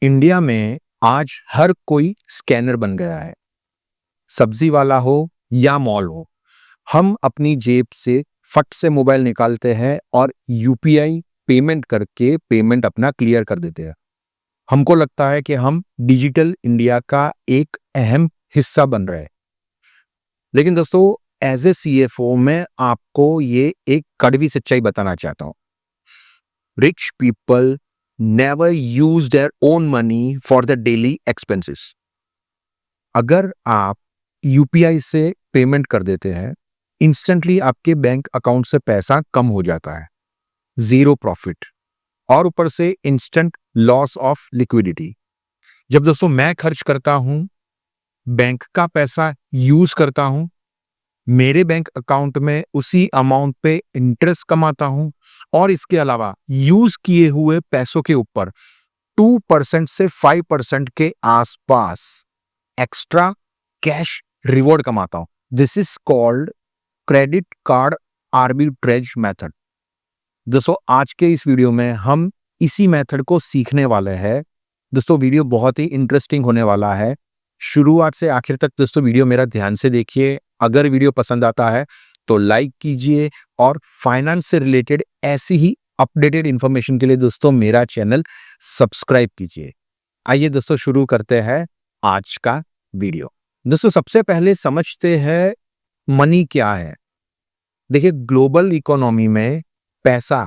India में आज हर कोई स्कैनर बन गया है। सब्जी वाला हो या मॉल हो, हम अपनी जेब से फट से मोबाइल निकालते हैं और यूपीआई पेमेंट करके पेमेंट अपना क्लियर कर देते हैं। हमको लगता है कि हम डिजिटल इंडिया का एक अहम हिस्सा बन रहे हैं। लेकिन दोस्तों, एज ए सीएफओ मैं आपको ये एक कड़वी सच्चाई बताना चाहता हूं। Rich people never use their own money for the daily expenses. अगर आप यूपीआई से पेमेंट कर देते हैं, इंस्टेंटली आपके बैंक अकाउंट से पैसा कम हो जाता है। जीरो प्रॉफिट और ऊपर से इंस्टेंट लॉस ऑफ लिक्विडिटी। जब दोस्तों मैं खर्च करता हूं, बैंक का पैसा यूज करता हूं, मेरे बैंक अकाउंट में उसी अमाउंट पे इंटरेस्ट कमाता हूं और इसके अलावा यूज किए हुए पैसों के ऊपर 2% से 5% के आसपास एक्स्ट्रा कैश रिवॉर्ड कमाता हूं। This is called credit card arbitrage method. दोस्तों, आज के इस वीडियो में हम इसी मेथड को सीखने वाले हैं। दोस्तों, वीडियो बहुत ही इंटरेस्टिंग होने वाला है। शुरुआत से आखिर तक दोस्तों वीडियो मेरा ध्यान से देखिए। अगर वीडियो पसंद आता है तो लाइक कीजिए और फाइनेंस से रिलेटेड ऐसी ही अपडेटेड इंफॉर्मेशन के लिए दोस्तों मेरा चैनल सब्सक्राइब कीजिए। आइए दोस्तों शुरू करते हैं आज का वीडियो। दोस्तों, सबसे पहले समझते हैं मनी क्या है। देखिए, ग्लोबल इकोनॉमी में पैसा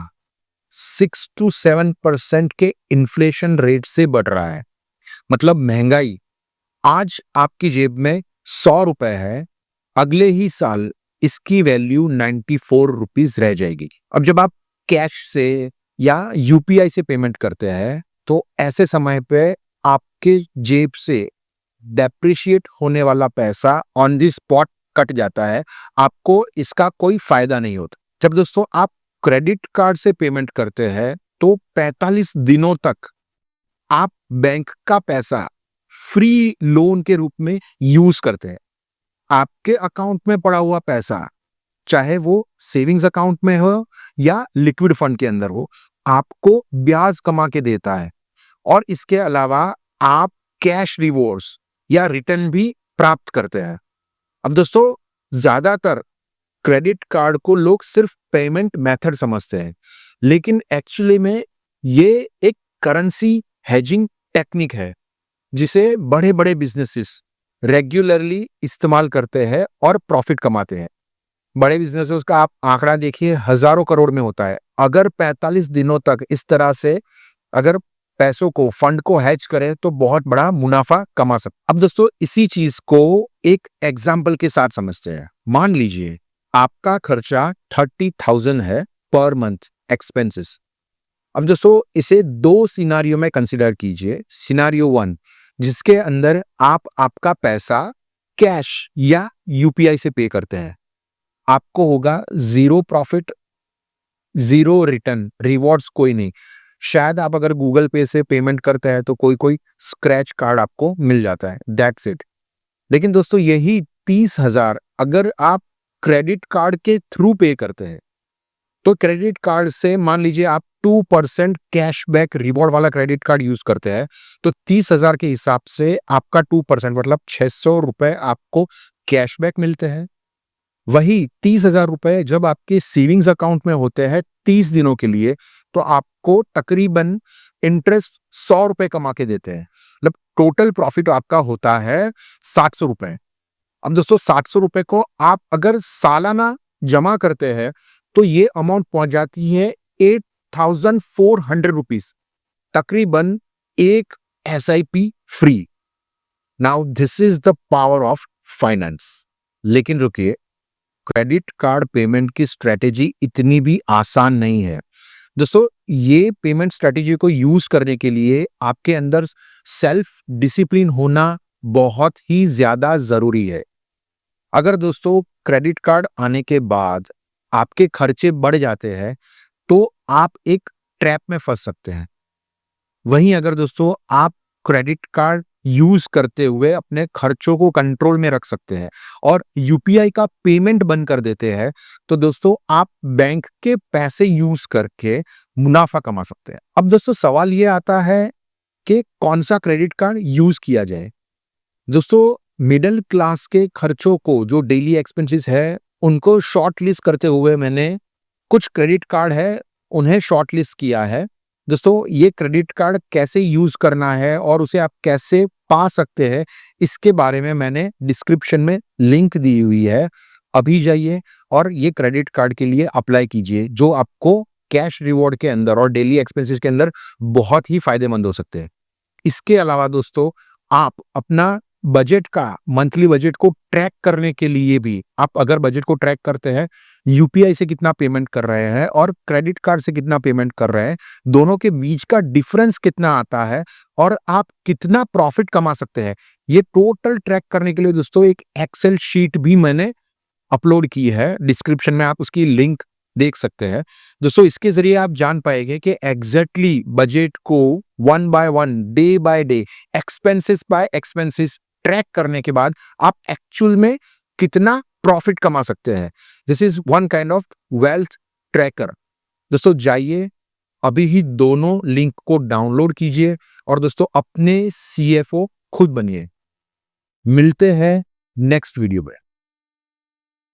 6 to 7% के इन्फ्लेशन रेट से बढ़ रहा है। मतलब महंगाई आज आपकी जेब में 100 रुपए है, अगले ही साल इसकी वैल्यू 94 रुपीज रह जाएगी। अब जब आप कैश से या यूपीआई से पेमेंट करते हैं तो ऐसे समय पे आपके जेब से डेप्रिशिएट होने वाला पैसा ऑन द स्पॉट कट जाता है। आपको इसका कोई फायदा नहीं होता। जब दोस्तों आप क्रेडिट कार्ड से पेमेंट करते हैं तो 45 दिनों तक आप बैंक का पैसा फ्री लोन के रूप में यूज करते हैं। आपके अकाउंट में पड़ा हुआ पैसा, चाहे वो सेविंग्स अकाउंट में हो या लिक्विड फंड के अंदर हो, आपको ब्याज कमा के देता है। और इसके अलावा आप कैश रिवॉर्ड्स या रिटर्न भी प्राप्त करते हैं। अब दोस्तों, ज्यादातर क्रेडिट कार्ड को लोग सिर्फ पेमेंट मेथड समझते हैं, लेकिन एक्चुअली में ये एक करेंसी हेजिंग टेक्निक है जिसे बड़े बड़े बिजनेसेस रेगुलरली इस्तेमाल करते हैं और प्रॉफिट कमाते हैं। बड़े बिजनेसेस का आप आंकड़ा देखिए, हजारों करोड़ में होता है। अगर 45 दिनों तक इस तरह से अगर पैसों को, फंड को हैज करें तो बहुत बड़ा मुनाफा कमा सकते। अब दोस्तों, इसी चीज को एक एग्जाम्पल के साथ समझते हैं। मान लीजिए आपका खर्चा 30,000 है पर मंथ एक्सपेंसेस। अब दोस्तों, इसे दो सिनारियो में कंसिडर कीजिए। सिनारियो 1, जिसके अंदर आप आपका पैसा कैश या यूपीआई से पे करते हैं, आपको होगा zero profit, zero return, rewards कोई नहीं। शायद आप अगर गूगल पे से पेमेंट करते हैं तो कोई कोई स्क्रैच कार्ड आपको मिल जाता है, दैट्स इट। लेकिन दोस्तों, यही 30,000 अगर आप क्रेडिट कार्ड के थ्रू पे करते हैं तो क्रेडिट कार्ड से मान लीजिए आप 2% कैशबैक रिवॉर्ड वाला क्रेडिट कार्ड यूज करते हैं तो 30,000 के हिसाब से आपका 2% मतलब 600 रुपए आपको कैशबैक मिलते हैं। वही 30,000 रुपए जब आपके सेविंग्स अकाउंट में होते हैं 30 दिनों के लिए, तो आपको तकरीबन इंटरेस्ट 100 रुपए कमा के देते हैं। मतलब टोटल प्रॉफिट आपका होता है 700 रुपए। अब दोस्तों, 700 रुपए को आप अगर सालाना जमा करते हैं तो ये अमाउंट पहुंच जाती है 8,400 रुपीज, तकरीबन एक SIP free. Now this is the power of finance. लेकिन रुकिए, क्रेडिट कार्ड पेमेंट की स्ट्रेटेजी इतनी भी आसान नहीं है। दोस्तों, ये पेमेंट स्ट्रेटेजी को यूज करने के लिए आपके अंदर सेल्फ डिसिप्लिन होना बहुत ही ज्यादा जरूरी है। अगर दोस्तों क्रेडिट कार्ड आने के बाद आपके खर्चे बढ़ जाते हैं तो आप एक ट्रैप में फंस सकते हैं। वहीं अगर दोस्तों आप क्रेडिट कार्ड यूज करते हुए अपने खर्चों को कंट्रोल में रख सकते हैं और यूपीआई का पेमेंट बंद कर देते हैं तो दोस्तों आप बैंक के पैसे यूज करके मुनाफा कमा सकते हैं। अब दोस्तों सवाल ये आता है कि कौन सा क्रेडिट कार्ड यूज किया जाए। दोस्तों, मिडिल क्लास के खर्चों को, जो डेली एक्सपेंसेस है, उनको शॉर्ट लिस्ट करते हुए मैंने कुछ क्रेडिट कार्ड है, उन्हें शॉर्ट लिस्ट किया है। दोस्तों, ये क्रेडिट कार्ड कैसे यूज करना है और उसे आप कैसे पा सकते हैं, इसके बारे में मैंने डिस्क्रिप्शन में लिंक दी हुई है। अभी जाइए और ये क्रेडिट कार्ड के लिए अप्लाई कीजिए, जो आपको कैश रिवॉर्ड के अंदर और डेली एक्सपेंसेस के अंदर बहुत ही फायदेमंद हो सकते हैं। इसके अलावा दोस्तों, आप अपना बजट का, मंथली बजट को ट्रैक करने के लिए भी, आप अगर बजट को ट्रैक करते हैं, यूपीआई से कितना पेमेंट कर रहे हैं और क्रेडिट कार्ड से कितना पेमेंट कर रहे हैं, दोनों के बीच का डिफरेंस कितना आता है और आप कितना प्रॉफिट कमा सकते हैं, ये टोटल ट्रैक करने के लिए दोस्तों एक एक्सेल शीट भी मैंने अपलोड की है। डिस्क्रिप्शन में आप उसकी लिंक देख सकते हैं। दोस्तों, इसके जरिए आप जान पाएंगे कि एग्जैक्टली बजट को one by one, day by day, expenses by expenses track करने के बाद आप एक्चुअल में कितना प्रॉफिट कमा सकते हैं। This is one kind of wealth tracker. दोस्तों, जाइए अभी ही दोनों लिंक को डाउनलोड कीजिए और दोस्तों अपने सीएफओ खुद बनिए। मिलते हैं नेक्स्ट वीडियो में।